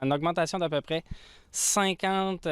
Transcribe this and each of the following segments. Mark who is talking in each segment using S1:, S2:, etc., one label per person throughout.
S1: Une augmentation d'à peu près 50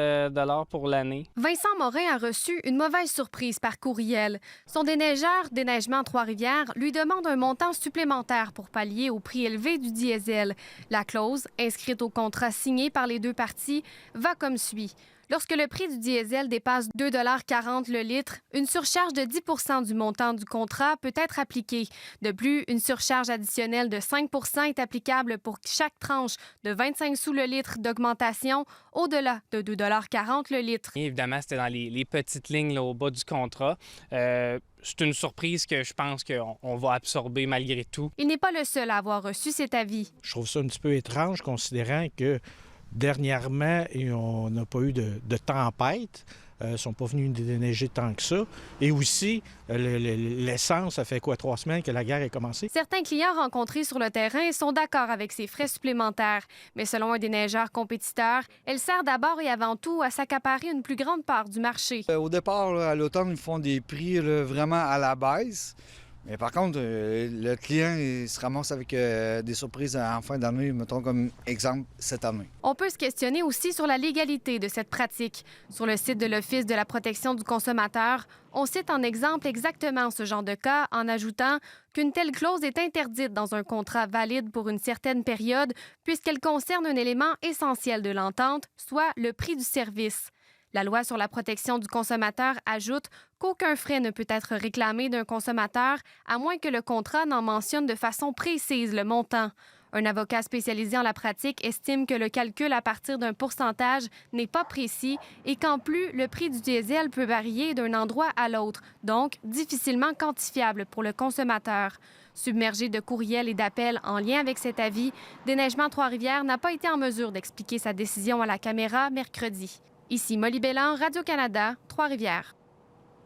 S1: pour l'année.
S2: Vincent Morin a reçu une mauvaise surprise par courriel. Son déneigeur Déneigement Trois-Rivières lui demande un montant supplémentaire pour pallier au prix élevé du diesel. La clause, inscrite au contrat signé par les deux parties, va comme suit. Lorsque le prix du diesel dépasse 2,40 $ le litre, une surcharge de 10 % du montant du contrat peut être appliquée. De plus, une surcharge additionnelle de 5 % est applicable pour chaque tranche de 25 sous le litre d'augmentation au-delà de 2,40 $ le litre.
S1: Évidemment, c'était dans les petites lignes là, au bas du contrat. C'est une surprise que je pense qu'on va absorber malgré tout.
S2: Il n'est pas le seul à avoir reçu cet avis.
S3: Je trouve ça un petit peu étrange, considérant que dernièrement, on n'a pas eu de tempête. Ils ne sont pas venus déneiger tant que ça. Et aussi, l'essence, ça fait quoi, 3 semaines que la guerre est commencée?
S2: Certains clients rencontrés sur le terrain sont d'accord avec ces frais supplémentaires. Mais selon un déneigeur compétiteur, elle sert d'abord et avant tout à s'accaparer une plus grande part du marché.
S4: Au départ, là, à l'automne, ils font des prix là, vraiment à la baisse. Mais par contre, le client il se ramasse avec des surprises en fin d'année, mettons comme exemple cette année.
S2: On peut se questionner aussi sur la légalité de cette pratique. Sur le site de l'Office de la protection du consommateur, on cite en exemple exactement ce genre de cas en ajoutant qu'une telle clause est interdite dans un contrat valide pour une certaine période puisqu'elle concerne un élément essentiel de l'entente, soit le prix du service. La loi sur la protection du consommateur ajoute qu'aucun frais ne peut être réclamé d'un consommateur à moins que le contrat n'en mentionne de façon précise le montant. Un avocat spécialisé en la pratique estime que le calcul à partir d'un pourcentage n'est pas précis et qu'en plus, le prix du diesel peut varier d'un endroit à l'autre, donc difficilement quantifiable pour le consommateur. Submergé de courriels et d'appels en lien avec cet avis, Déneigement Trois-Rivières n'a pas été en mesure d'expliquer sa décision à la caméra mercredi. Ici Molly Belland, Radio-Canada, Trois-Rivières.